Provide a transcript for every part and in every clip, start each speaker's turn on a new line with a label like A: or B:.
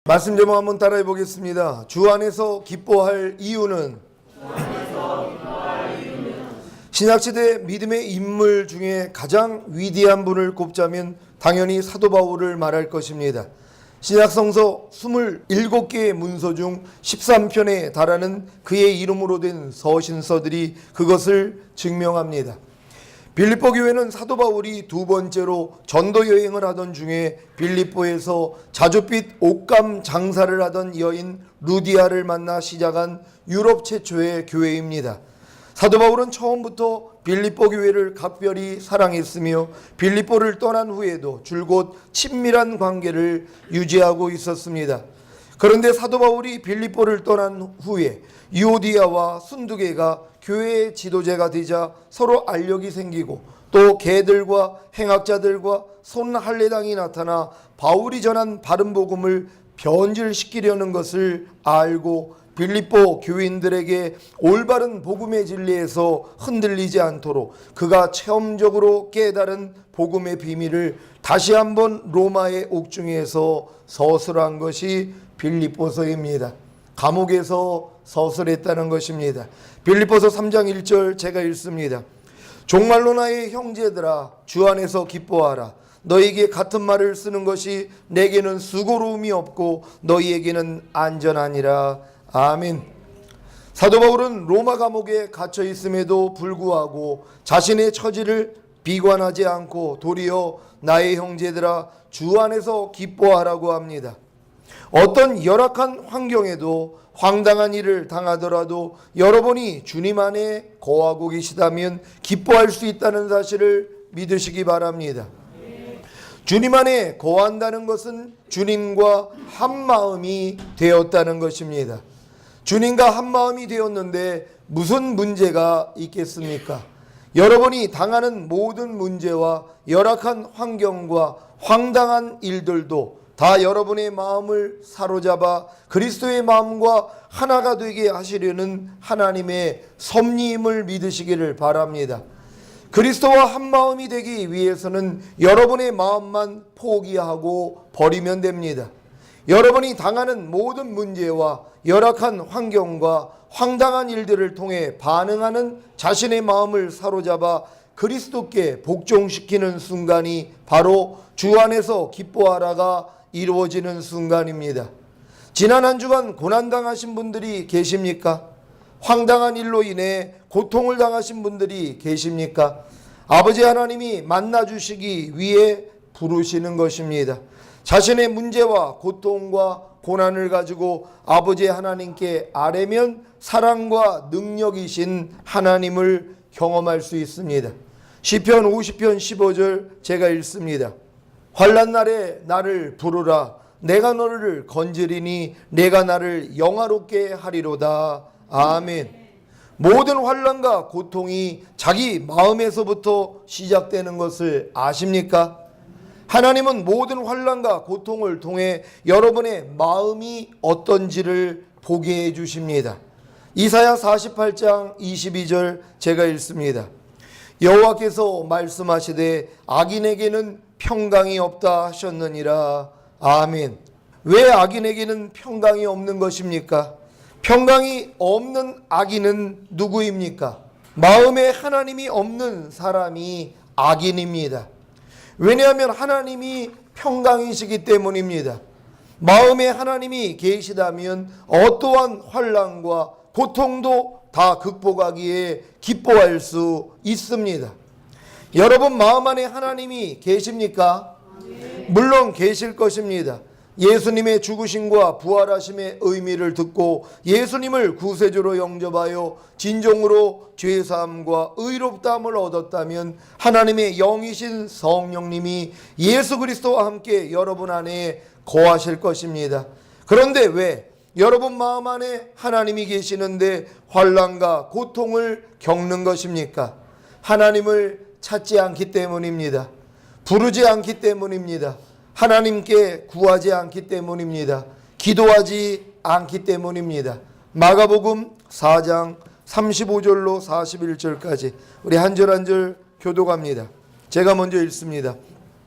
A: 말씀 제목 한번 따라해 보겠습니다. 주 안에서 기뻐할 이유는 신약시대 믿음의 인물 중에 가장 위대한 분을 꼽자면 당연히 사도 바울을 말할 것입니다. 신약성서 27개의 문서 중 13편에 달하는 그의 이름으로 된 서신서들이 그것을 증명합니다. 빌립보 교회는 사도 바울이 두 번째로 전도 여행을 하던 중에 빌립보에서 자줏빛 옷감 장사를 하던 여인 루디아를 만나 시작한 유럽 최초의 교회입니다. 사도 바울은 처음부터 빌립보 교회를 각별히 사랑했으며 빌립보를 떠난 후에도 줄곧 친밀한 관계를 유지하고 있었습니다. 그런데 사도 바울이 빌립보를 떠난 후에 유오디아와 순두계가 교회의 지도자가 되자 서로 알력이 생기고 또 개들과 행악자들과 손할례당이 나타나 바울이 전한 바른 복음을 변질시키려는 것을 알고 빌립보 교인들에게 올바른 복음의 진리에서 흔들리지 않도록 그가 체험적으로 깨달은 복음의 비밀을 다시 한번 로마의 옥중에서 서술한 것이 빌립보서입니다. 감옥에서 서술했다는 것입니다. 빌립보서 3장 1절 제가 읽습니다. 종말로 나의 형제들아 주 안에서 기뻐하라. 너희에게 같은 말을 쓰는 것이 내게는 수고로움이 없고 너희에게는 안전하니라. 아멘. 사도 바울은 로마 감옥에 갇혀 있음에도 불구하고 자신의 처지를 비관하지 않고 도리어 나의 형제들아 주 안에서 기뻐하라고 합니다. 어떤 열악한 환경에도 황당한 일을 당하더라도 여러분이 주님 안에 거하고 계시다면 기뻐할 수 있다는 사실을 믿으시기 바랍니다. 주님 안에 거한다는 것은 주님과 한마음이 되었다는 것입니다. 주님과 한마음이 되었는데 무슨 문제가 있겠습니까? 여러분이 당하는 모든 문제와 열악한 환경과 황당한 일들도 다 여러분의 마음을 사로잡아 그리스도의 마음과 하나가 되게 하시려는 하나님의 섭리임을 믿으시기를 바랍니다. 그리스도와 한마음이 되기 위해서는 여러분의 마음만 포기하고 버리면 됩니다. 여러분이 당하는 모든 문제와 열악한 환경과 황당한 일들을 통해 반응하는 자신의 마음을 사로잡아 그리스도께 복종시키는 순간이 바로 주 안에서 기뻐하라가 이루어지는 순간입니다. 지난 한 주간 고난당하신 분들이 계십니까? 황당한 일로 인해 고통을 당하신 분들이 계십니까? 아버지 하나님이 만나주시기 위해 부르시는 것입니다. 자신의 문제와 고통과 고난을 가지고 아버지 하나님께 아뢰면 사랑과 능력이신 하나님을 경험할 수 있습니다. 시편 50편 15절 제가 읽습니다. 환난 날에 나를 부르라. 내가 너를 건지리니 내가 나를 영화롭게 하리로다. 아멘. 모든 환난과 고통이 자기 마음에서부터 시작되는 것을 아십니까? 하나님은 모든 환난과 고통을 통해 여러분의 마음이 어떤지를 보게 해 주십니다. 이사야 48장 22절 제가 읽습니다. 여호와께서 말씀하시되 악인에게는 평강이 없다 하셨느니라. 아멘. 왜 악인에게는 평강이 없는 것입니까? 평강이 없는 악인은 누구입니까? 마음에 하나님이 없는 사람이 악인입니다. 왜냐하면 하나님이 평강이시기 때문입니다. 마음에 하나님이 계시다면 어떠한 환난과 고통도 다 극복하기에 기뻐할 수 있습니다. 여러분 마음 안에 하나님이 계십니까? 물론 계실 것입니다. 예수님의 죽으심과 부활하심의 의미를 듣고 예수님을 구세주로 영접하여 진정으로 죄사함과 의롭다함을 얻었다면 하나님의 영이신 성령님이 예수 그리스도와 함께 여러분 안에 거하실 것입니다. 그런데 왜 여러분 마음 안에 하나님이 계시는데 환난과 고통을 겪는 것입니까? 하나님을 찾지 않기 때문입니다. 부르지 않기 때문입니다. 하나님께 구하지 않기 때문입니다. 기도하지 않기 때문입니다. 마가복음 4장 35절로 41절까지 우리 한 절 한 절 교독합니다. 제가 먼저 읽습니다.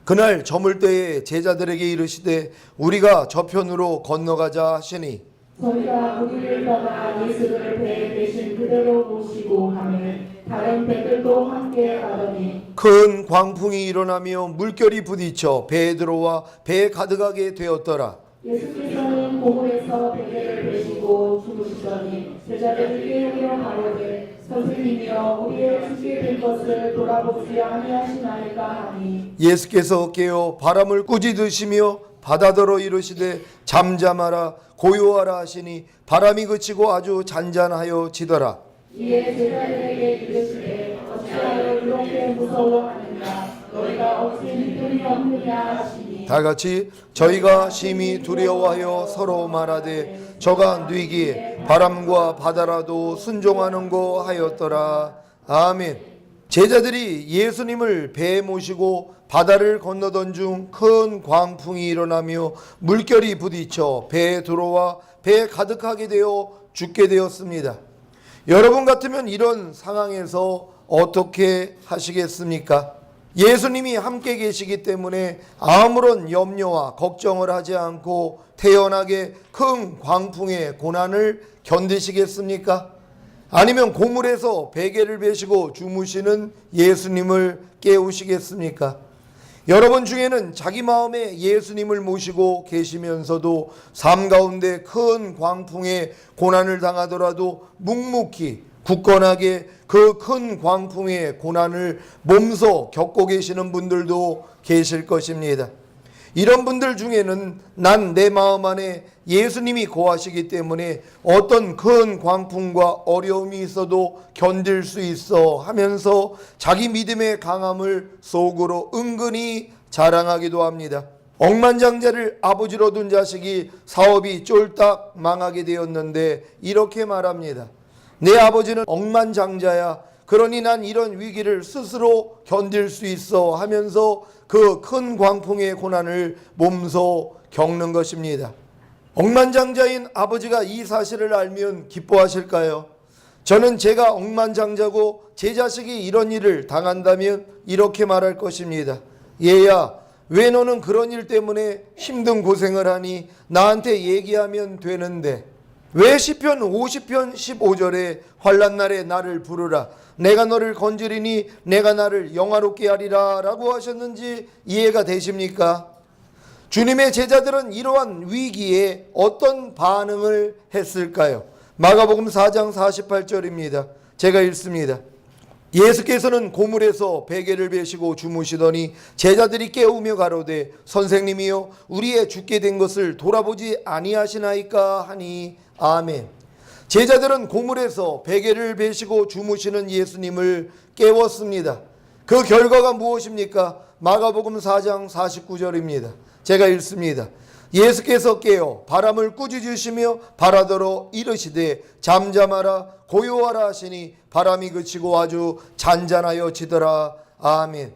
A: 그날 저물 때에 제자들에게 이르시되 우리가 저편으로 건너가자 하시니
B: 저희가 우리를 떠나 예수를 배에 대신 그대로 모시고 가매 다른 배들도 함께 가더니
A: 큰 광풍이 일어나며 물결이 부딪혀 배에 들어와 배에 가득하게 되었더라.
B: 예수께서는 고물에서 베개를 베시고 주무시더니 제자들이 깨우며 가로되 선생님이여 우리의 죽게 된 것을 돌아보지 아니하시나이까 하니
A: 예수께서 깨어 바람을 꾸짖으시며 바다더러 이르시되 잠잠하라 고요하라 하시니 바람이 그치고 아주 잔잔하여 지더라.
B: 이에 제자들에게 이르시되 어찌하여 이렇게 무서워하느냐 너희가 어찌 믿음이 없느냐 하시니
A: 다 같이 저희가 심히 두려워하여 서로 말하되 저가 뉘기에 바람과 바다라도 순종하는고 하였더라. 아멘. 제자들이 예수님을 배에 모시고 바다를 건너던 중 큰 광풍이 일어나며 물결이 부딪혀 배에 들어와 배에 가득하게 되어 죽게 되었습니다. 여러분 같으면 이런 상황에서 어떻게 하시겠습니까? 예수님이 함께 계시기 때문에 아무런 염려와 걱정을 하지 않고 태연하게 큰 광풍의 고난을 견디시겠습니까? 아니면 고물에서 베개를 베시고 주무시는 예수님을 깨우시겠습니까? 여러분 중에는 자기 마음에 예수님을 모시고 계시면서도 삶 가운데 큰 광풍의 고난을 당하더라도 묵묵히 굳건하게 그 큰 광풍의 고난을 몸소 겪고 계시는 분들도 계실 것입니다. 이런 분들 중에는 난 내 마음 안에 예수님이 거하시기 때문에 어떤 큰 광풍과 어려움이 있어도 견딜 수 있어 하면서 자기 믿음의 강함을 속으로 은근히 자랑하기도 합니다. 억만장자를 아버지로 둔 자식이 사업이 쫄딱 망하게 되었는데 이렇게 말합니다. 내 아버지는 억만장자야. 그러니 난 이런 위기를 스스로 견딜 수 있어 하면서 그 큰 광풍의 고난을 몸소 겪는 것입니다. 억만장자인 아버지가 이 사실을 알면 기뻐하실까요? 저는 제가 억만장자고 제 자식이 이런 일을 당한다면 이렇게 말할 것입니다. 얘야, 왜 너는 그런 일 때문에 힘든 고생을 하니? 나한테 얘기하면 되는데 왜 시편 50편 15절에 환난 날에 나를 부르라 내가 너를 건지리니 내가 나를 영화롭게 하리라 라고 하셨는지 이해가 되십니까? 주님의 제자들은 이러한 위기에 어떤 반응을 했을까요? 마가복음 4장 48절입니다. 제가 읽습니다. 예수께서는 고물에서 베개를 베시고 주무시더니 제자들이 깨우며 가로되 선생님이여 우리의 죽게 된 것을 돌아보지 아니하시나이까 하니 아멘. 제자들은 고물에서 베개를 베시고 주무시는 예수님을 깨웠습니다. 그 결과가 무엇입니까? 마가복음 4장 49절입니다. 제가 읽습니다. 예수께서 깨어 바람을 꾸짖으시며 바다더러 이르시되 잠잠하라 고요하라 하시니 바람이 그치고 아주 잔잔하여 지더라. 아멘.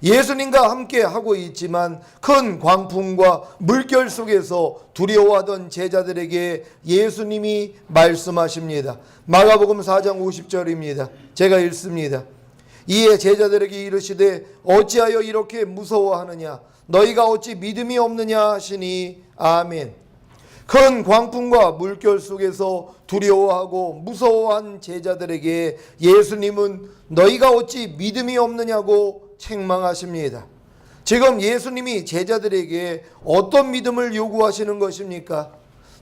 A: 예수님과 함께 하고 있지만 큰 광풍과 물결 속에서 두려워하던 제자들에게 예수님이 말씀하십니다. 마가복음 4장 50절입니다. 제가 읽습니다. 이에 제자들에게 이르시되 어찌하여 이렇게 무서워하느냐 너희가 어찌 믿음이 없느냐 하시니 아멘. 큰 광풍과 물결 속에서 두려워하고 무서워한 제자들에게 예수님은 너희가 어찌 믿음이 없느냐고 책망하십니다. 지금 예수님이 제자들에게 어떤 믿음을 요구하시는 것입니까?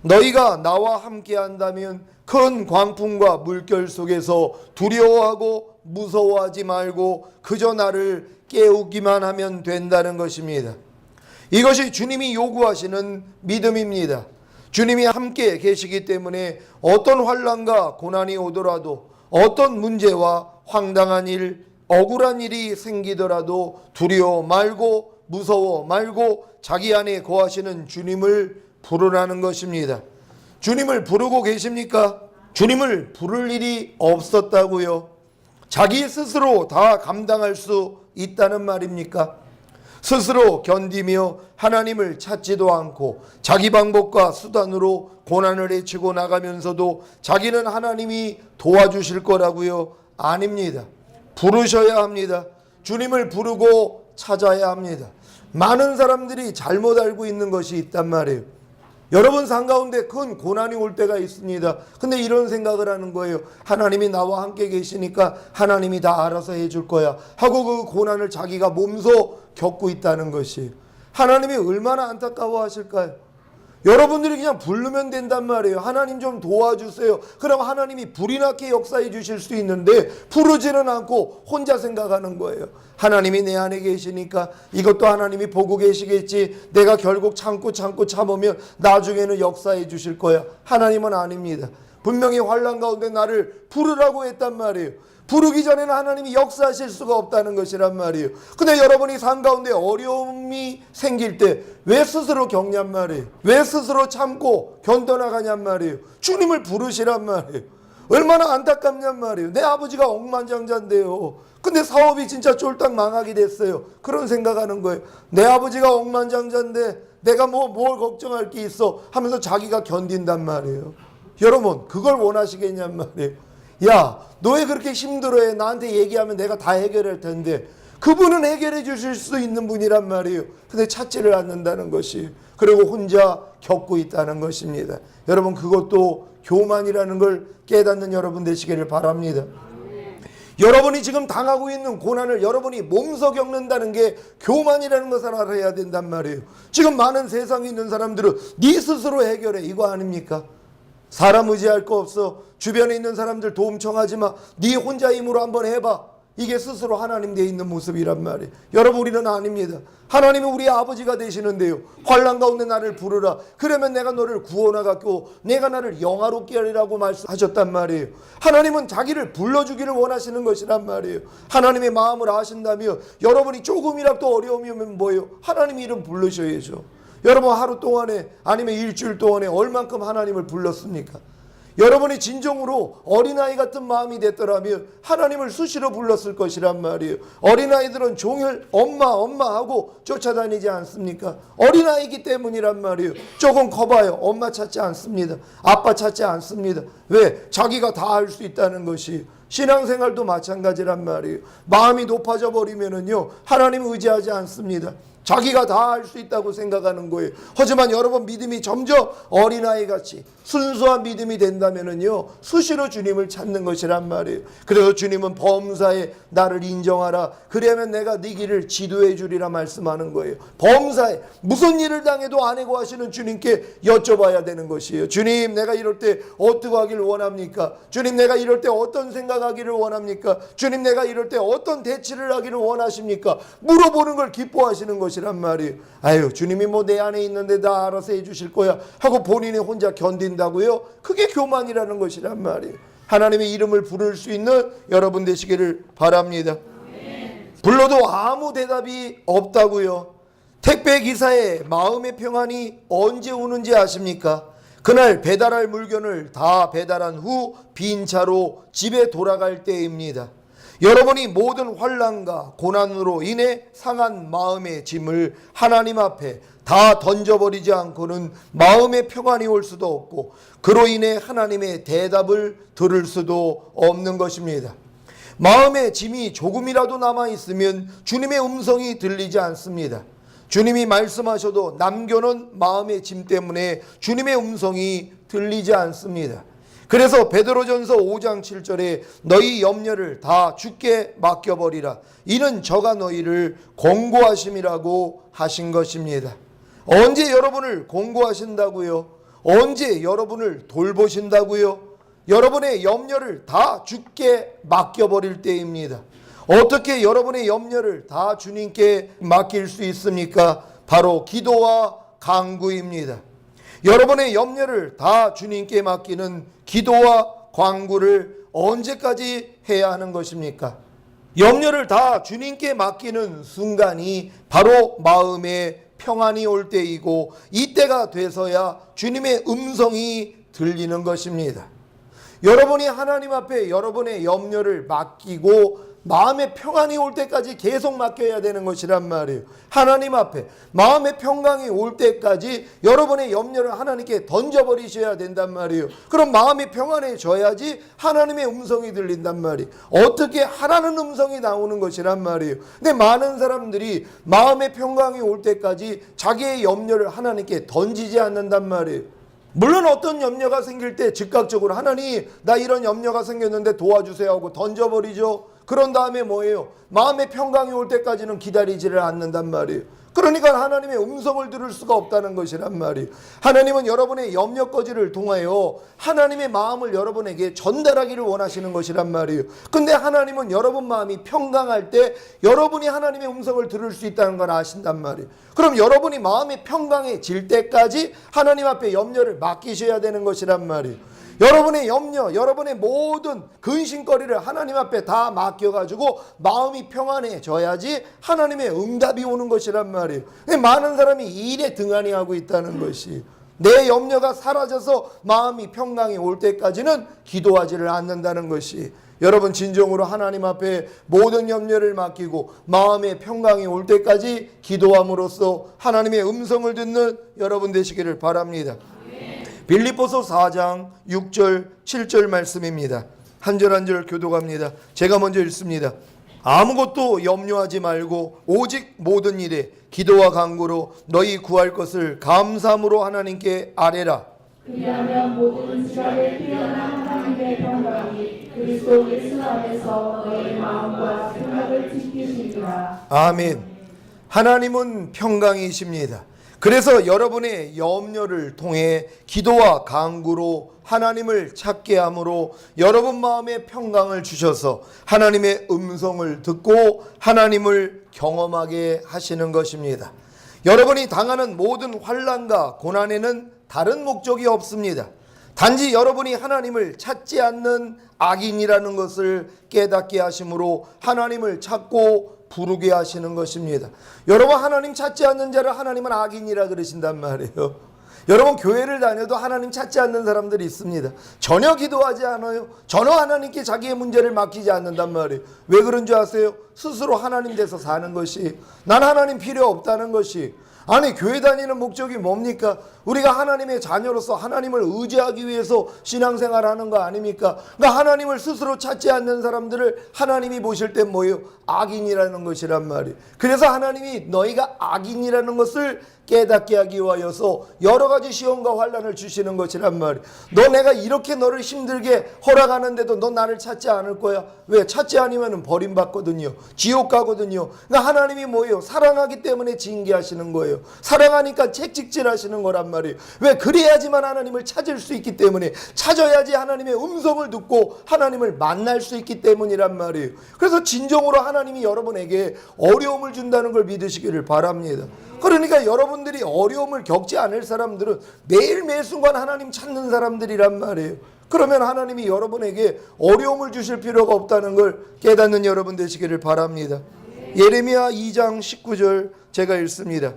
A: 너희가 나와 함께 한다면 큰 광풍과 물결 속에서 두려워하고 무서워하지 말고 그저 나를 깨우기만 하면 된다는 것입니다. 이것이 주님이 요구하시는 믿음입니다. 주님이 함께 계시기 때문에 어떤 환난과 고난이 오더라도 어떤 문제와 황당한 일, 억울한 일이 생기더라도 두려워 말고 무서워 말고 자기 안에 거하시는 주님을 부르라는 것입니다. 주님을 부르고 계십니까? 주님을 부를 일이 없었다고요? 자기 스스로 다 감당할 수 있다는 말입니까? 스스로 견디며 하나님을 찾지도 않고 자기 방법과 수단으로 고난을 헤치고 나가면서도 자기는 하나님이 도와주실 거라고요? 아닙니다. 부르셔야 합니다. 주님을 부르고 찾아야 합니다. 많은 사람들이 잘못 알고 있는 것이 있단 말이에요. 여러분 삶 가운데 큰 고난이 올 때가 있습니다. 근데 이런 생각을 하는 거예요. 하나님이 나와 함께 계시니까 하나님이 다 알아서 해줄 거야 하고 그 고난을 자기가 몸소 겪고 있다는 것이, 하나님이 얼마나 안타까워 하실까요? 여러분들이 그냥 부르면 된단 말이에요. 하나님 좀 도와주세요. 그럼 하나님이 불이 나게 역사해 주실 수 있는데 부르지는 않고 혼자 생각하는 거예요. 하나님이 내 안에 계시니까 이것도 하나님이 보고 계시겠지. 내가 결국 참고 참으면 나중에는 역사해 주실 거야. 하나님은 아닙니다. 분명히 환난 가운데 나를 부르라고 했단 말이에요. 부르기 전에는 하나님이 역사하실 수가 없다는 것이란 말이에요. 근데 여러분이 삶 가운데 어려움이 생길 때 왜 스스로 겪냔 말이에요. 왜 스스로 참고 견뎌나가냔 말이에요. 주님을 부르시란 말이에요. 얼마나 안타깝냔 말이에요. 내 아버지가 억만장자인데요. 근데 사업이 진짜 쫄딱 망하게 됐어요. 그런 생각하는 거예요. 내 아버지가 억만장자인데 내가 뭘 걱정할 게 있어 하면서 자기가 견딘단 말이에요. 여러분 그걸 원하시겠냔 말이에요. 야, 너 왜 그렇게 힘들어해? 나한테 얘기하면 내가 다 해결할 텐데. 그분은 해결해 주실 수 있는 분이란 말이에요. 근데 찾지를 않는다는 것이, 그리고 혼자 겪고 있다는 것입니다. 여러분 그것도 교만이라는 걸 깨닫는 여러분 되시기를 바랍니다. 여러분이 지금 당하고 있는 고난을 여러분이 몸소 겪는다는 게 교만이라는 것을 알아야 된단 말이에요. 지금 많은 세상에 있는 사람들은 네 스스로 해결해, 이거 아닙니까? 사람 의지할 거 없어. 주변에 있는 사람들 도움 청하지 마. 네 혼자 힘으로 한번 해봐. 이게 스스로 하나님 돼 있는 모습이란 말이에요. 여러분 우리는 아닙니다. 하나님은 우리 아버지가 되시는데요. 환난 가운데 나를 부르라. 그러면 내가 너를 구원하겠고 내가 나를 영화롭게 하리라고 말씀하셨단 말이에요. 하나님은 자기를 불러주기를 원하시는 것이란 말이에요. 하나님의 마음을 아신다면 여러분이 조금이라도 어려움이 오면 뭐예요? 하나님 이름 부르셔야죠. 여러분 하루 동안에 아니면 일주일 동안에 얼만큼 하나님을 불렀습니까? 여러분이 진정으로 어린아이 같은 마음이 됐더라면 하나님을 수시로 불렀을 것이란 말이에요. 어린아이들은 종일 엄마 하고 쫓아다니지 않습니까? 어린아이기 때문이란 말이에요. 조금 커봐요. 엄마 찾지 않습니다. 아빠 찾지 않습니다. 왜? 자기가 다 할 수 있다는 것이. 신앙생활도 마찬가지란 말이에요. 마음이 높아져 버리면은요 하나님 의지하지 않습니다. 자기가 다 할 수 있다고 생각하는 거예요. 하지만 여러분 믿음이 점점 어린아이같이 순수한 믿음이 된다면은요 수시로 주님을 찾는 것이란 말이에요. 그래서 주님은 범사에 나를 인정하라. 그러면 내가 네 길을 지도해 주리라 말씀하는 거예요. 범사에 무슨 일을 당해도 안 해고 하시는 주님께 여쭤봐야 되는 것이에요. 주님 내가 이럴 때 어떻게 하기를 원합니까? 주님 내가 이럴 때 어떤 생각하기를 원합니까? 주님 내가 이럴 때 어떤 대치를 하기를 원하십니까? 물어보는 걸 기뻐하시는 것이란 말이에요. 아유 주님이 뭐 내 안에 있는데 다 알아서 해주실 거야 하고 본인이 혼자 견딘다고요? 그게 교만이라는 것이란 말이에요. 하나님의 이름을 부를 수 있는 여러분 되시기를 바랍니다. 불러도 아무 대답이 없다고요? 택배 기사의 마음의 평안이 언제 오는지 아십니까? 그날 배달할 물건을 다 배달한 후 빈 차로 집에 돌아갈 때입니다. 여러분이 모든 환난과 고난으로 인해 상한 마음의 짐을 하나님 앞에 다 던져버리지 않고는 마음의 평안이 올 수도 없고 그로 인해 하나님의 대답을 들을 수도 없는 것입니다. 마음의 짐이 조금이라도 남아있으면 주님의 음성이 들리지 않습니다. 주님이 말씀하셔도 남겨놓은 마음의 짐 때문에 주님의 음성이 들리지 않습니다. 그래서 베드로전서 5장 7절에 너희 염려를 다 주께 맡겨버리라. 이는 저가 너희를 권고하심이라고 하신 것입니다. 언제 여러분을 권고하신다고요? 언제 여러분을 돌보신다고요? 여러분의 염려를 다 주께 맡겨버릴 때입니다. 어떻게 여러분의 염려를 다 주님께 맡길 수 있습니까? 바로 기도와 간구입니다. 여러분의 염려를 다 주님께 맡기는 기도와 간구를 언제까지 해야 하는 것입니까? 염려를 다 주님께 맡기는 순간이 바로 마음의 평안이 올 때이고 이때가 돼서야 주님의 음성이 들리는 것입니다. 여러분이 하나님 앞에 여러분의 염려를 맡기고 마음의 평안이 올 때까지 계속 맡겨야 되는 것이란 말이에요. 하나님 앞에 마음의 평강이 올 때까지 여러분의 염려를 하나님께 던져버리셔야 된단 말이에요. 그럼 마음이 평안해져야지 하나님의 음성이 들린단 말이에요. 어떻게 하라는 음성이 나오는 것이란 말이에요. 근데 많은 사람들이 마음의 평강이 올 때까지 자기의 염려를 하나님께 던지지 않는단 말이에요. 물론 어떤 염려가 생길 때 즉각적으로 하나님 나 이런 염려가 생겼는데 도와주세요 하고 던져버리죠. 그런 다음에 뭐예요? 마음의 평강이 올 때까지는 기다리지를 않는단 말이에요. 그러니까 하나님의 음성을 들을 수가 없다는 것이란 말이에요. 하나님은 여러분의 염려거지를 통하여 하나님의 마음을 여러분에게 전달하기를 원하시는 것이란 말이에요. 근데 하나님은 여러분 마음이 평강할 때 여러분이 하나님의 음성을 들을 수 있다는 걸 아신단 말이에요. 그럼 여러분이 마음이 평강해질 때까지 하나님 앞에 염려를 맡기셔야 되는 것이란 말이에요. 여러분의 염려, 여러분의 모든 근심거리를 하나님 앞에 다 맡겨가지고 마음이 평안해져야지 하나님의 응답이 오는 것이란 말이에요. 근데 많은 사람이 이 일에 등한히 하고 있다는 것이, 내 염려가 사라져서 마음이 평강이 올 때까지는 기도하지를 않는다는 것이, 여러분 진정으로 하나님 앞에 모든 염려를 맡기고 마음의 평강이 올 때까지 기도함으로써 하나님의 음성을 듣는 여러분 되시기를 바랍니다. 빌립보서 4장 6절 7절 말씀입니다. 한 절 한 절 교독합니다. 제가 먼저 읽습니다. 아무것도 염려하지 말고 오직 모든 일에 기도와 간구로 너희 구할 것을 감사함으로 하나님께 아뢰라.
B: 그리하면 모든 지각에 뛰어난 하나님의 평강이 그리스도 예수 안에서 너희 마음과 생각을 지키시리라.
A: 아멘. 하나님은 평강이십니다. 그래서 여러분의 염려를 통해 기도와 간구로 하나님을 찾게 함으로 여러분 마음에 평강을 주셔서 하나님의 음성을 듣고 하나님을 경험하게 하시는 것입니다. 여러분이 당하는 모든 환난과 고난에는 다른 목적이 없습니다. 단지 여러분이 하나님을 찾지 않는 악인이라는 것을 깨닫게 하심으로 하나님을 찾고 부르게 하시는 것입니다. 여러분 하나님 찾지 않는 자를 하나님은 악인이라 그러신단 말이에요. 여러분 교회를 다녀도 하나님 찾지 않는 사람들이 있습니다. 전혀 기도하지 않아요. 전혀 하나님께 자기의 문제를 맡기지 않는단 말이에요. 왜 그런 줄 아세요? 스스로 하나님 돼서 사는 것이, 난 하나님 필요 없다는 것이. 아니 교회 다니는 목적이 뭡니까? 우리가 하나님의 자녀로서 하나님을 의지하기 위해서 신앙생활하는 거 아닙니까? 그러니까 하나님을 스스로 찾지 않는 사람들을 하나님이 보실 때 뭐예요? 악인이라는 것이란 말이에요. 그래서 하나님이 너희가 악인이라는 것을 깨닫게 하기 위하여서 여러 가지 시험과 환난을 주시는 것이란 말이에요. 너 내가 이렇게 너를 힘들게 허락하는데도 너 나를 찾지 않을 거야. 왜? 찾지 않으면 버림받거든요. 지옥 가거든요. 그러니까 하나님이 뭐예요? 사랑하기 때문에 징계하시는 거예요. 사랑하니까 책찍질 하시는 거란 말이에요. 왜? 그래야지만 하나님을 찾을 수 있기 때문에, 찾아야지 하나님의 음성을 듣고 하나님을 만날 수 있기 때문이란 말이에요. 그래서 진정으로 하나님이 여러분에게 어려움을 준다는 걸 믿으시기를 바랍니다. 그러니까 여러분들이 어려움을 겪지 않을 사람들은 매일매일 순간 하나님 찾는 사람들이란 말이에요. 그러면 하나님이 여러분에게 어려움을 주실 필요가 없다는 걸 깨닫는 여러분 되시기를 바랍니다. 예레미야 2장 19절 제가 읽습니다.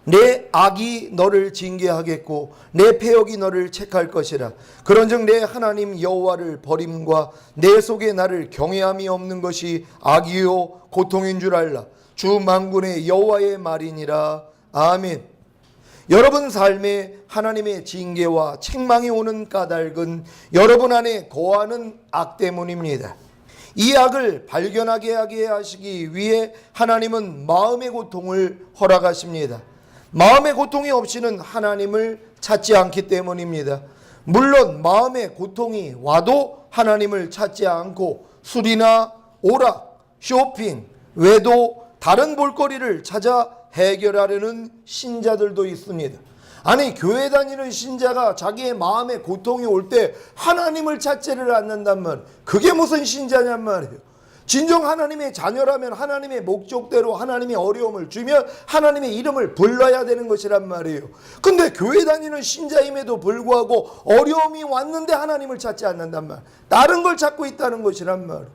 A: 내 악이 너를 징계하겠고 내 패역이 너를 책할 것이라. 그런즉 내 하나님 여호와를 버림과 내 속에 나를 경외함이 없는 것이 악이요 고통인 줄 알라. 주 만군의 여호와의 말이니라. 아멘. 여러분 삶에 하나님의 징계와 책망이 오는 까닭은 여러분 안에 거하는 악 때문입니다. 이 악을 발견하게 하게 하시기 위해 하나님은 마음의 고통을 허락하십니다. 마음의 고통이 없이는 하나님을 찾지 않기 때문입니다. 물론 마음의 고통이 와도 하나님을 찾지 않고 술이나 오락, 쇼핑, 외도, 다른 볼거리를 찾아 해결하려는 신자들도 있습니다. 아니 교회 다니는 신자가 자기의 마음에 고통이 올 때 하나님을 찾지를 않는단 말, 그게 무슨 신자냔 말이에요. 진정 하나님의 자녀라면 하나님의 목적대로 하나님이 어려움을 주면 하나님의 이름을 불러야 되는 것이란 말이에요. 근데 교회 다니는 신자임에도 불구하고 어려움이 왔는데 하나님을 찾지 않는단 말, 다른 걸 찾고 있다는 것이란 말.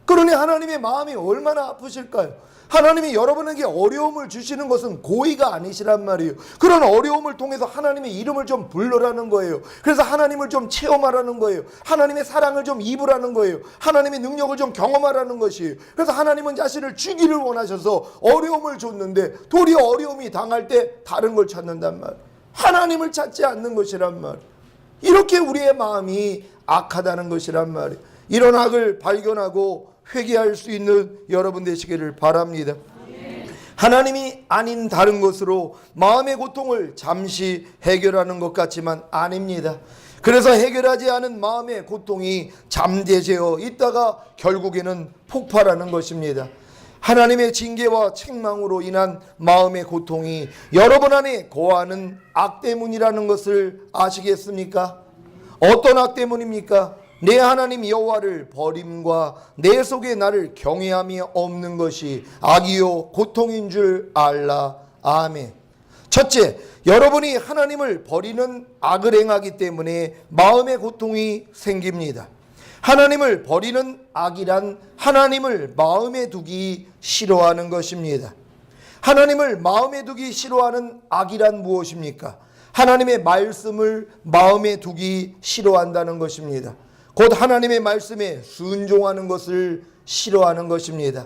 A: 그러니 하나님의 마음이 얼마나 아프실까요? 하나님이 여러분에게 어려움을 주시는 것은 고의가 아니시란 말이에요. 그런 어려움을 통해서 하나님의 이름을 좀 부르라는 거예요. 그래서 하나님을 좀 체험하라는 거예요. 하나님의 사랑을 좀 입으라는 거예요. 하나님의 능력을 좀 경험하라는 것이에요. 그래서 하나님은 자신을 주기를 원하셔서 어려움을 줬는데 도리어 어려움이 당할 때 다른 걸 찾는단 말이에요. 하나님을 찾지 않는 것이란 말이에요. 이렇게 우리의 마음이 악하다는 것이란 말이에요. 이런 악을 발견하고 회개할 수 있는 여러분 되시기를 바랍니다. 하나님이 아닌 다른 것으로 마음의 고통을 잠시 해결하는 것 같지만 아닙니다. 그래서 해결하지 않은 마음의 고통이 잠재되어 있다가 결국에는 폭발하는 것입니다. 하나님의 징계와 책망으로 인한 마음의 고통이 여러분 안에 거하는 악 때문이라는 것을 아시겠습니까? 어떤 악 때문입니까? 내 하나님 여호와를 버림과 내 속에 나를 경외함이 없는 것이 악이요 고통인 줄 알라. 아멘. 첫째, 여러분이 하나님을 버리는 악을 행하기 때문에 마음의 고통이 생깁니다. 하나님을 버리는 악이란 하나님을 마음에 두기 싫어하는 것입니다. 하나님을 마음에 두기 싫어하는 악이란 무엇입니까? 하나님의 말씀을 마음에 두기 싫어한다는 것입니다. 곧 하나님의 말씀에 순종하는 것을 싫어하는 것입니다.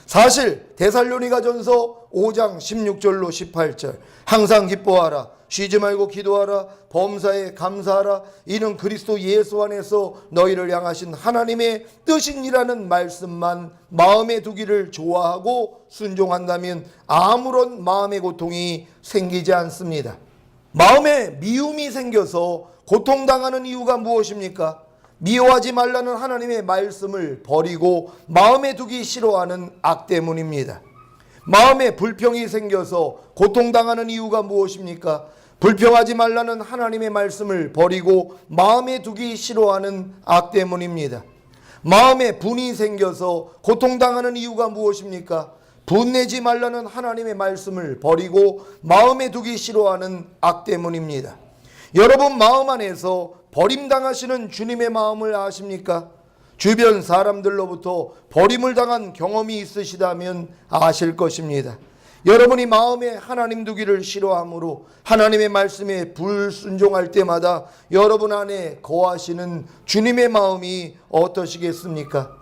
A: 사실 데살로니가전서 5장 16절로 18절 항상 기뻐하라 쉬지 말고 기도하라 범사에 감사하라 이는 그리스도 예수 안에서 너희를 향하신 하나님의 뜻이니라는 말씀만 마음에 두기를 좋아하고 순종한다면 아무런 마음의 고통이 생기지 않습니다. 마음에 미움이 생겨서 고통당하는 이유가 무엇입니까? 미워하지 말라는 하나님의 말씀을 버리고 마음에 두기 싫어하는 악 때문입니다. 마음에 불평이 생겨서 고통당하는 이유가 무엇입니까? 불평하지 말라는 하나님의 말씀을 버리고 마음에 두기 싫어하는 악 때문입니다. 마음에 분이 생겨서 고통당하는 이유가 무엇입니까? 분내지 말라는 하나님의 말씀을 버리고 마음에 두기 싫어하는 악 때문입니다. 여러분 마음 안에서 버림당하시는 주님의 마음을 아십니까? 주변 사람들로부터 버림을 당한 경험이 있으시다면 아실 것입니다. 여러분이 마음에 하나님 두기를 싫어하므로 하나님의 말씀에 불순종할 때마다 여러분 안에 거하시는 주님의 마음이 어떠시겠습니까?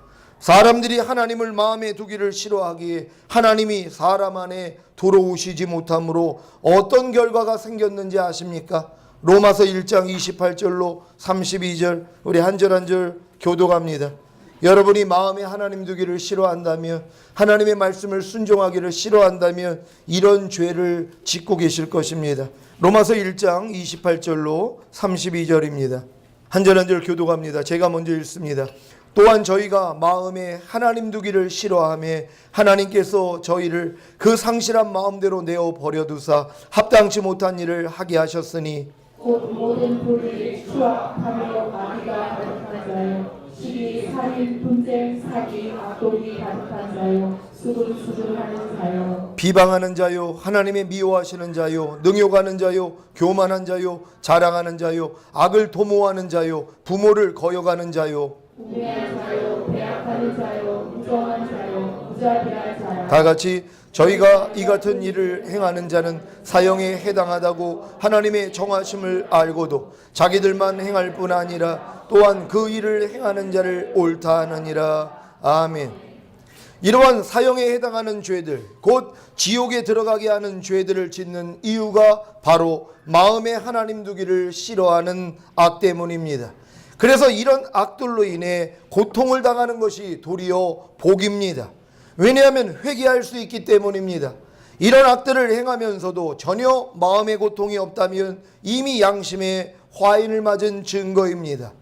A: 사람들이 하나님을 마음에 두기를 싫어하기에 하나님이 사람 안에 들어오시지 못하므로 어떤 결과가 생겼는지 아십니까? 로마서 1장 28절로 32절 우리 한 절 한 절 교독합니다. 여러분이 마음에 하나님 두기를 싫어한다면 하나님의 말씀을 순종하기를 싫어한다면 이런 죄를 짓고 계실 것입니다. 로마서 1장 28절로 32절입니다. 한 절 한 절 교독합니다. 제가 먼저 읽습니다. 또한 저희가 마음에 하나님 두기를 싫어하며 하나님께서 저희를 그 상실한 마음대로 내어 버려두사 합당치 못한 일을 하게 하셨으니
B: 곧 모든 불의, 추악하며 마귀가 가득한 자요 시기, 살인, 분쟁, 사기, 악독이 가득한 자요 수근수근하는 자요
A: 비방하는 자요 하나님의 미워하시는 자요 능욕하는 자요 교만한 자요 자랑하는 자요 악을 도모하는 자요 부모를 거역하는 자요
B: 우매한 자요 배악하는 자요 무정한 자요 무자비한 자요
A: 다 같이 저희가 이 같은 일을 행하는 자는 사형에 해당하다고 하나님의 정하심을 알고도 자기들만 행할 뿐 아니라 또한 그 일을 행하는 자를 옳다 하느니라. 아멘. 이러한 사형에 해당하는 죄들 곧 지옥에 들어가게 하는 죄들을 짓는 이유가 바로 마음에 하나님 두기를 싫어하는 악 때문입니다. 그래서 이런 악들로 인해 고통을 당하는 것이 도리어 복입니다. 왜냐하면 회개할 수 있기 때문입니다. 이런 악들을 행하면서도 전혀 마음의 고통이 없다면 이미 양심에 화인을 맞은 증거입니다.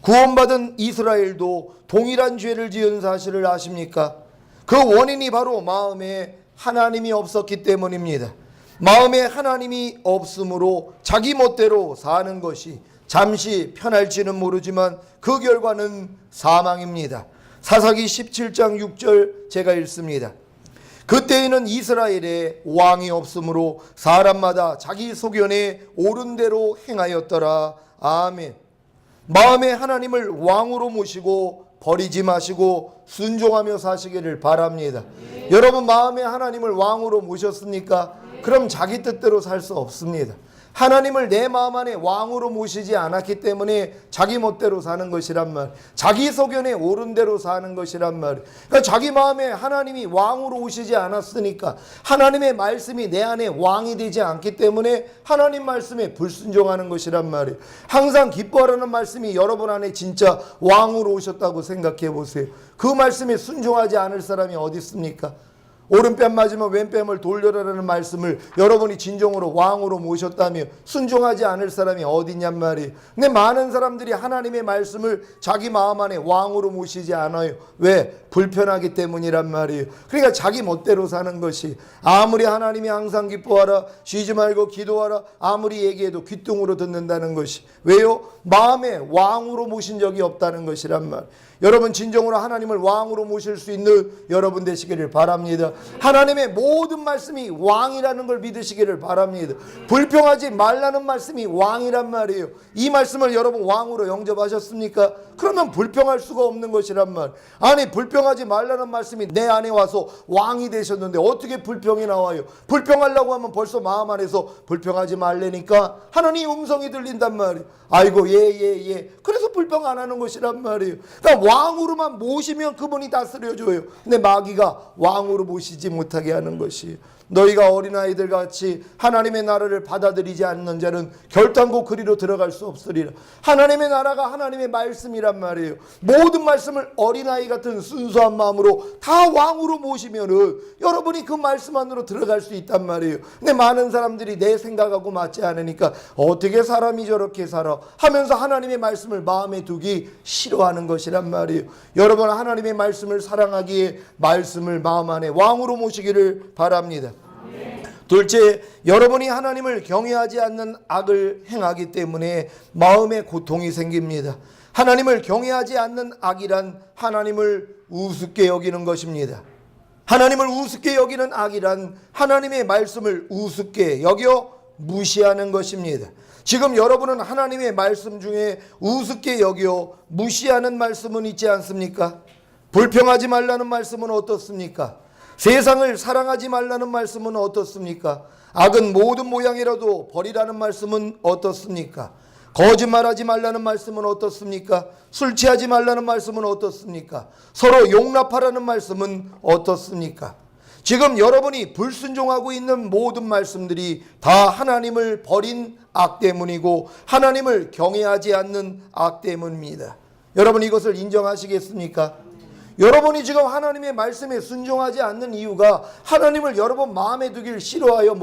A: 구원받은 이스라엘도 동일한 죄를 지은 사실을 아십니까? 그 원인이 바로 마음에 하나님이 없었기 때문입니다. 마음에 하나님이 없으므로 자기 멋대로 사는 것이 잠시 편할지는 모르지만 그 결과는 사망입니다. 사사기 17장 6절 제가 읽습니다. 그때에는 이스라엘에 왕이 없으므로 사람마다 자기 소견에 옳은 대로 행하였더라. 아멘. 마음에 하나님을 왕으로 모시고 버리지 마시고 순종하며 사시기를 바랍니다. 여러분 마음에 하나님을 왕으로 모셨습니까? 그럼 자기 뜻대로 살 수 없습니다. 하나님을 내 마음 안에 왕으로 모시지 않았기 때문에 자기 멋대로 사는 것이란 말, 자기 소견에 옳은 대로 사는 것이란 말. 그러니까 자기 마음에 하나님이 왕으로 오시지 않았으니까, 하나님의 말씀이 내 안에 왕이 되지 않기 때문에 하나님 말씀에 불순종하는 것이란 말이에요. 항상 기뻐하라는 말씀이 여러분 안에 진짜 왕으로 오셨다고 생각해 보세요. 그 말씀에 순종하지 않을 사람이 어디 있습니까? 오른뺨 맞으면 왼뺨을 돌려라라는 말씀을 여러분이 진정으로 왕으로 모셨다며 순종하지 않을 사람이 어디냔 말이에요. 근데 많은 사람들이 하나님의 말씀을 자기 마음 안에 왕으로 모시지 않아요. 왜? 불편하기 때문이란 말이에요. 그러니까 자기 멋대로 사는 것이, 아무리 하나님이 항상 기뻐하라, 쉬지 말고 기도하라, 아무리 얘기해도 귓등으로 듣는다는 것이, 왜요? 마음에 왕으로 모신 적이 없다는 것이란 말. 여러분 진정으로 하나님을 왕으로 모실 수 있는 여러분 되시기를 바랍니다. 하나님의 모든 말씀이 왕이라는 걸 믿으시기를 바랍니다. 불평하지 말라는 말씀이 왕이란 말이에요. 이 말씀을 여러분 왕으로 영접하셨습니까? 그러면 불평할 수가 없는 것이란 말. 아니 불평하지 말라는 말씀이 내 안에 와서 왕이 되셨는데 어떻게 불평이 나와요? 불평하려고 하면 벌써 마음 안에서 불평하지 말라니까 하나님 음성이 들린단 말이에요. 아이고 예. 그래서 불평 안 하는 것이란 말이에요. 그러니까 왕으로만 모시면 그분이 다스려줘요. 근데 마귀가 왕으로 모시지 못하게 하는 것이, 너희가 어린아이들 같이 하나님의 나라를 받아들이지 않는 자는 결단코 그리로 들어갈 수 없으리라. 하나님의 나라가 하나님의 말씀이란 말이에요. 모든 말씀을 어린아이 같은 순수한 마음으로 다 왕으로 모시면은 여러분이 그 말씀 안으로 들어갈 수 있단 말이에요. 근데 많은 사람들이 내 생각하고 맞지 않으니까 어떻게 사람이 저렇게 살아 하면서 하나님의 말씀을 마음에 두기 싫어하는 것이란 말이에요. 여러분 하나님의 말씀을 사랑하기에 말씀을 마음 안에 왕으로 모시기를 바랍니다. 둘째, 여러분이 하나님을 경외하지 않는 악을 행하기 때문에 마음에 고통이 생깁니다. 하나님을 경외하지 않는 악이란 하나님을 우습게 여기는 것입니다. 하나님을 우습게 여기는 악이란 하나님의 말씀을 우습게 여겨 무시하는 것입니다. 지금 여러분은 하나님의 말씀 중에 우습게 여겨 무시하는 말씀은 있지 않습니까? 불평하지 말라는 말씀은 어떻습니까? 세상을 사랑하지 말라는 말씀은 어떻습니까? 악은 모든 모양이라도 버리라는 말씀은 어떻습니까? 거짓말하지 말라는 말씀은 어떻습니까? 술 취하지 말라는 말씀은 어떻습니까? 서로 용납하라는 말씀은 어떻습니까? 지금 여러분이 불순종하고 있는 모든 말씀들이 다 하나님을 버린 악 때문이고 하나님을 경외하지 않는 악 때문입니다. 여러분 이것을 인정하시겠습니까? 여러분이 지금 하나님의 말씀에 순종하지 않는 이유가 하나님을 여러분 마음에 두길 싫어하여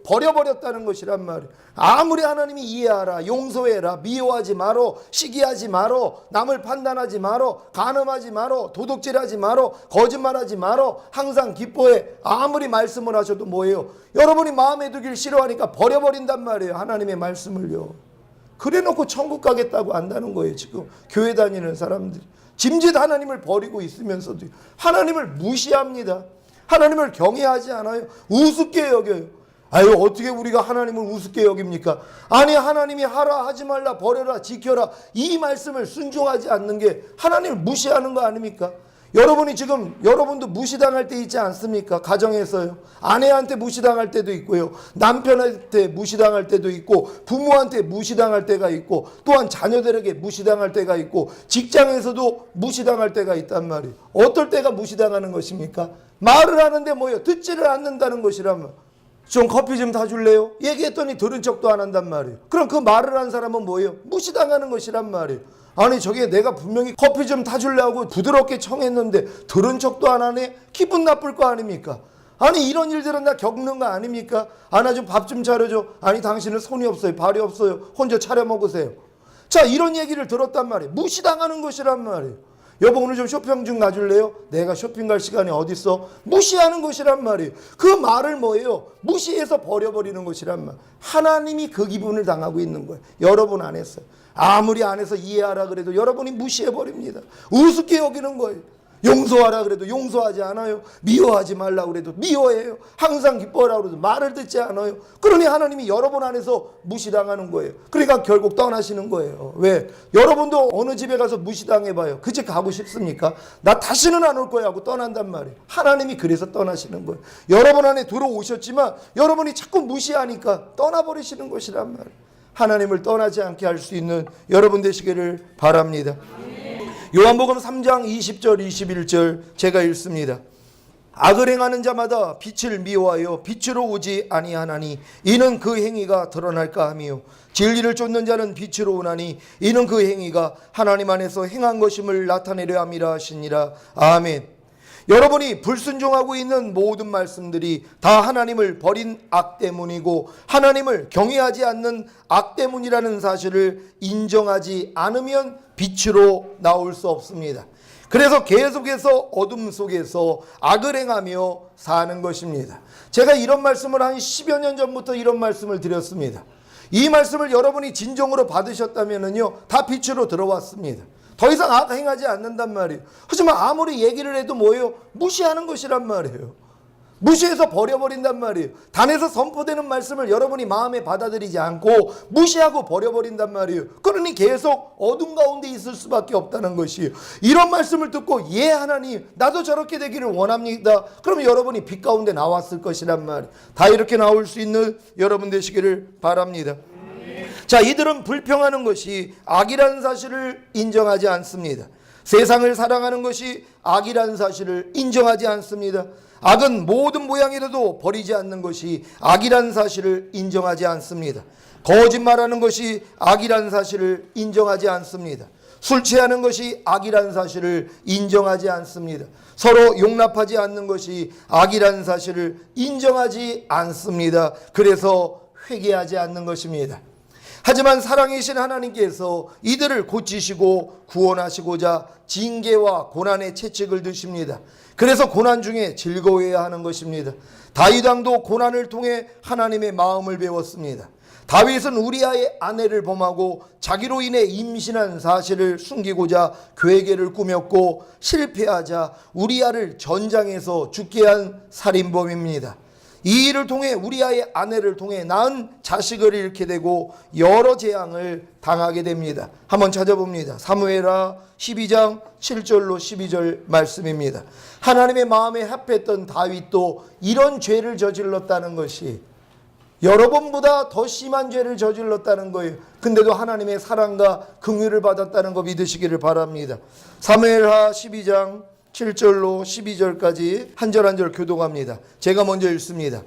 A: 버려버렸다는 것이란 말이에요. 아무리 하나님이 이해하라, 용서해라, 미워하지 마라, 시기하지 마라, 남을 판단하지 마라, 간음하지 마라, 도둑질하지 마라, 거짓말하지 마라, 항상 기뻐해, 아무리 말씀을 하셔도 여러분이 마음에 두길 싫어하니까 버려버린단 말이에요. 하나님의 말씀을요. 그래놓고 천국 가겠다고 안다는 거예요. 지금 교회 다니는 사람들이 짐짓 하나님을 버리고 있으면서도 하나님을 무시합니다. 하나님을 경외하지 않아요. 우습게 여겨요. 아유 어떻게 우리가 하나님을 우습게 여깁니까? 아니 하나님이 하라 하지 말라 버려라 지켜라 이 말씀을 순종하지 않는 게 하나님을 무시하는 거 아닙니까? 여러분이 지금 여러분도 무시당할 때 있지 않습니까? 가정에서요. 아내한테 무시당할 때도 있고요. 남편한테 무시당할 때도 있고 부모한테 무시당할 때가 있고 또한 자녀들에게 무시당할 때가 있고 직장에서도 무시당할 때가 있단 말이에요. 어떨 때가 무시당하는 것입니까? 말을 하는데 듣지를 않는다는 것이라면 좀 커피 좀 타줄래요? 얘기했더니 들은 척도 안 한단 말이에요. 그럼 그 말을 한 사람은 무시당하는 것이란 말이에요. 아니 저게 내가 분명히 커피 좀 타줄래 하고 부드럽게 청했는데 들은 척도 안 하네? 기분 나쁠 거 아닙니까? 아니 이런 일들은 다 겪는 거 아닙니까? 나 좀 밥 좀 차려줘. 아니 당신은 손이 없어요, 발이 없어요, 혼자 차려 먹으세요. 자 이런 얘기를 들었단 말이에요. 무시당하는 것이란 말이에요. 여보 오늘 좀 쇼핑 좀 가줄래요? 내가 쇼핑 갈 시간이 어딨어? 무시하는 것이란 말이에요. 그 말을 무시해서 버려버리는 것이란 말. 하나님이 그 기분을 당하고 있는 거예요. 여러분 안에서. 아무리 안에서 이해하라 그래도 여러분이 무시해버립니다. 우습게 여기는 거예요. 용서하라 그래도 용서하지 않아요. 미워하지 말라 그래도 미워해요. 항상 기뻐하라 그래도 말을 듣지 않아요. 그러니 하나님이 여러분 안에서 무시당하는 거예요. 그러니까 결국 떠나시는 거예요. 왜? 여러분도 어느 집에 가서 무시당해봐요. 그 집 가고 싶습니까? 나 다시는 안 올 거야 하고 떠난단 말이에요. 하나님이 그래서 떠나시는 거예요. 여러분 안에 들어오셨지만 여러분이 자꾸 무시하니까 떠나버리시는 것이란 말이에요. 하나님을 떠나지 않게 할 수 있는 여러분 되시기를 바랍니다. 요한복음 3장 20절 21절 제가 읽습니다. 악을 행하는 자마다 빛을 미워하여 빛으로 오지 아니하나니 이는 그 행위가 드러날까 하며 진리를 쫓는 자는 빛으로 오나니 이는 그 행위가 하나님 안에서 행한 것임을 나타내려 함이라 하시니라. 아멘. 여러분이 불순종하고 있는 모든 말씀들이 다 하나님을 버린 악 때문이고 하나님을 경외하지 않는 악 때문이라는 사실을 인정하지 않으면 빛으로 나올 수 없습니다. 그래서 계속해서 어둠 속에서 악을 행하며 사는 것입니다. 제가 이런 말씀을 한 10여 년 전부터 이런 말씀을 드렸습니다. 이 말씀을 여러분이 진정으로 받으셨다면요, 다 빛으로 들어왔습니다. 더 이상 악 행하지 않는단 말이에요. 하지만 아무리 얘기를 해도 뭐예요? 무시하는 것이란 말이에요. 무시해서 버려버린단 말이에요. 단에서 선포되는 말씀을 여러분이 마음에 받아들이지 않고 무시하고 버려버린단 말이에요. 그러니 계속 어둠 가운데 있을 수밖에 없다는 것이에요. 이런 말씀을 듣고 예 하나님 나도 저렇게 되기를 원합니다. 그러면 여러분이 빛 가운데 나왔을 것이란 말이에요. 다 이렇게 나올 수 있는 여러분 되시기를 바랍니다. 자, 이들은 불평하는 것이 악이라는 사실을 인정하지 않습니다. 세상을 사랑하는 것이 악이라는 사실을 인정하지 않습니다. 악은 모든 모양이라도 버리지 않는 것이 악이라는 사실을 인정하지 않습니다. 거짓말하는 것이 악이라는 사실을 인정하지 않습니다. 술 취하는 것이 악이라는 사실을 인정하지 않습니다. 서로 용납하지 않는 것이 악이라는 사실을 인정하지 않습니다. 그래서 회개하지 않는 것입니다. 하지만 사랑이신 하나님께서 이들을 고치시고 구원하시고자 징계와 고난의 채찍을 드십니다. 그래서 고난 중에 즐거워해야 하는 것입니다. 다윗 왕도 고난을 통해 하나님의 마음을 배웠습니다. 다윗은 우리아의 아내를 범하고 자기로 인해 임신한 사실을 숨기고자 괴계를 꾸몄고 실패하자 우리아를 전장에서 죽게 한 살인범입니다. 이 일을 통해 우리아의 아내를 통해 낳은 자식을 잃게 되고 여러 재앙을 당하게 됩니다. 한번 찾아봅니다. 사무엘하 12장 7절로 12절 말씀입니다. 하나님의 마음에 합했던 다윗도 이런 죄를 저질렀다는 것이 여러분보다 더 심한 죄를 저질렀다는 거예요. 근데도 하나님의 사랑과 긍휼을 받았다는 거 믿으시기를 바랍니다. 사무엘하 12장 7절로 12절까지 한 절 한 절 교독합니다. 제가 먼저 읽습니다.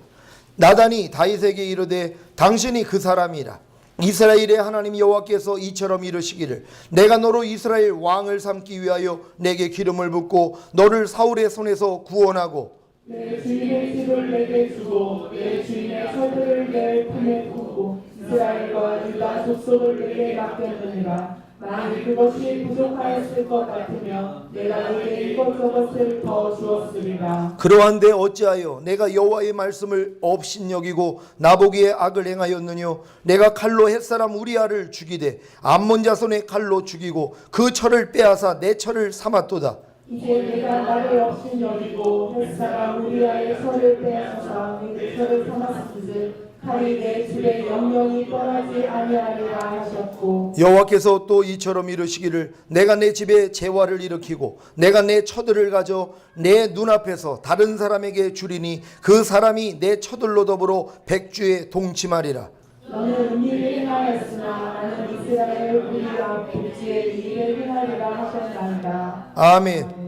A: 나단이 다윗에게 이르되 당신이 그 사람이라. 이스라엘의 하나님 여호와께서 이처럼 이르시기를 내가 너로 이스라엘 왕을 삼기 위하여 내게 기름을 붓고 너를 사울의 손에서 구원하고
B: 내 주인의 집을 내게 주고 내 주인의 처들을 내 품에 두고 이스라엘과 유다 족속을 내게 맡겼느니라. 만일 그것이 부족하였을 것 같으면 내가 너에게 이것저것을 더 주었으리라.
A: 그러한데 어찌하여 내가 여호와의 말씀을 업신여기고 나보기에 악을 행하였느뇨. 내가 칼로 햇사람 우리아를 죽이되 암몬 자손의 칼로 죽이고 그 철을 빼앗아 내 철을 삼았도다.
B: 이제 내가 나를 업신여기고 햇사람 우리아의 철을 빼앗아 내 철을 삼았은즉 칼이 내 집에 영영이 떠나지 아니하리라 하셨고
A: 여호와께서 또 이처럼 이르시기를 내가 내 집에 재화를 일으키고 내가 내 처들을 가져 내 눈앞에서 다른 사람에게 주리니 그 사람이 내 처들로 더불어 백주에 동침하리라.
B: 너는 은밀히 행하였으나 나는 이스라엘 우리가 백주에 일을 행하리라 하셨나이다.
A: 아멘.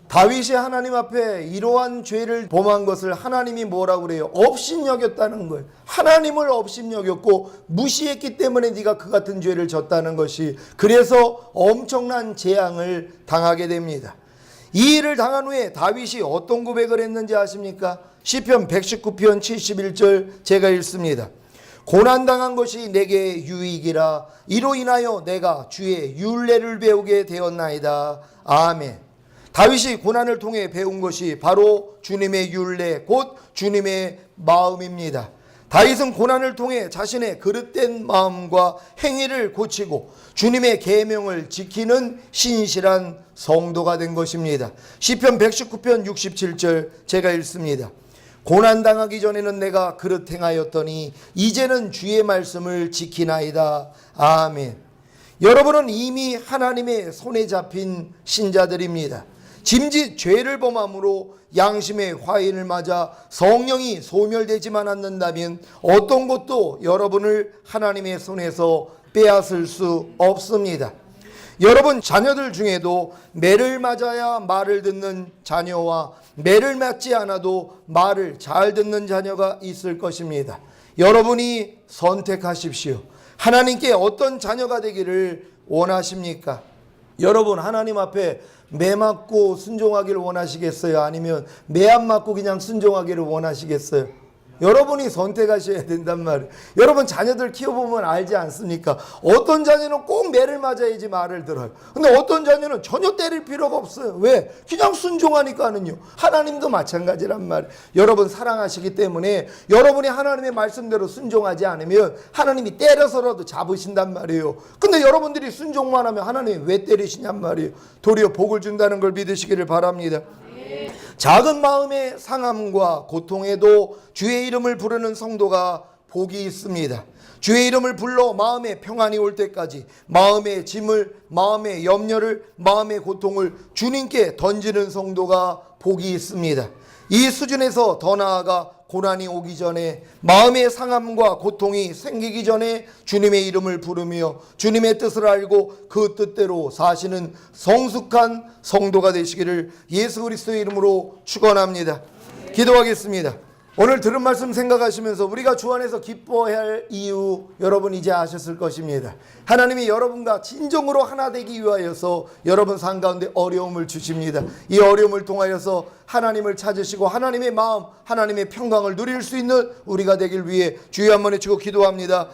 A: 다윗이 하나님 앞에 이러한 죄를 범한 것을 하나님이 뭐라고 그래요? 업신여겼다는 거예요. 하나님을 업신여겼고 무시했기 때문에 네가 그 같은 죄를 졌다는 것이, 그래서 엄청난 재앙을 당하게 됩니다. 이 일을 당한 후에 다윗이 어떤 고백을 했는지 아십니까? 시편 119편 71절 제가 읽습니다. 고난당한 것이 내게 유익이라 이로 인하여 내가 주의 율례를 배우게 되었나이다. 아멘. 다윗이 고난을 통해 배운 것이 바로 주님의 율례, 곧 주님의 마음입니다. 다윗은 고난을 통해 자신의 그릇된 마음과 행위를 고치고 주님의 계명을 지키는 신실한 성도가 된 것입니다. 시편 119편 67절 제가 읽습니다. 고난당하기 전에는 내가 그릇 행하였더니 이제는 주의 말씀을 지키나이다. 아멘. 여러분은 이미 하나님의 손에 잡힌 신자들입니다. 짐짓 죄를 범함으로 양심의 화인을 맞아 성령이 소멸되지만 않는다면 어떤 것도 여러분을 하나님의 손에서 빼앗을 수 없습니다. 여러분 자녀들 중에도 매를 맞아야 말을 듣는 자녀와 매를 맞지 않아도 말을 잘 듣는 자녀가 있을 것입니다. 여러분이 선택하십시오. 하나님께 어떤 자녀가 되기를 원하십니까? 여러분 하나님 앞에 매 맞고 순종하기를 원하시겠어요? 아니면 매 안 맞고 그냥 순종하기를 원하시겠어요? 여러분이 선택하셔야 된단 말이에요. 여러분 자녀들 키워보면 알지 않습니까? 어떤 자녀는 꼭 매를 맞아야지 말을 들어요. 근데 어떤 자녀는 전혀 때릴 필요가 없어요. 왜? 그냥 순종하니까는요. 하나님도 마찬가지란 말이에요. 여러분 사랑하시기 때문에 여러분이 하나님의 말씀대로 순종하지 않으면 하나님이 때려서라도 잡으신단 말이에요. 근데 여러분들이 순종만 하면 하나님이 왜 때리시냔 말이에요. 도리어 복을 준다는 걸 믿으시기를 바랍니다. 작은 마음의 상함과 고통에도 주의 이름을 부르는 성도가 복이 있습니다. 주의 이름을 불러 마음의 평안이 올 때까지 마음의 짐을, 마음의 염려를, 마음의 고통을 주님께 던지는 성도가 복이 있습니다. 이 수준에서 더 나아가 고난이 오기 전에 마음의 상함과 고통이 생기기 전에 주님의 이름을 부르며 주님의 뜻을 알고 그 뜻대로 사시는 성숙한 성도가 되시기를 예수 그리스도의 이름으로 축원합니다. 기도하겠습니다. 오늘 들은 말씀 생각하시면서 우리가 주 안에서 기뻐해야 할 이유 여러분 이제 아셨을 것입니다. 하나님이 여러분과 진정으로 하나 되기 위하여서 여러분 삶 가운데 어려움을 주십니다. 이 어려움을 통하여서 하나님을 찾으시고 하나님의 마음, 하나님의 평강을 누릴 수 있는 우리가 되길 위해 주여 한번 외치고 기도합니다.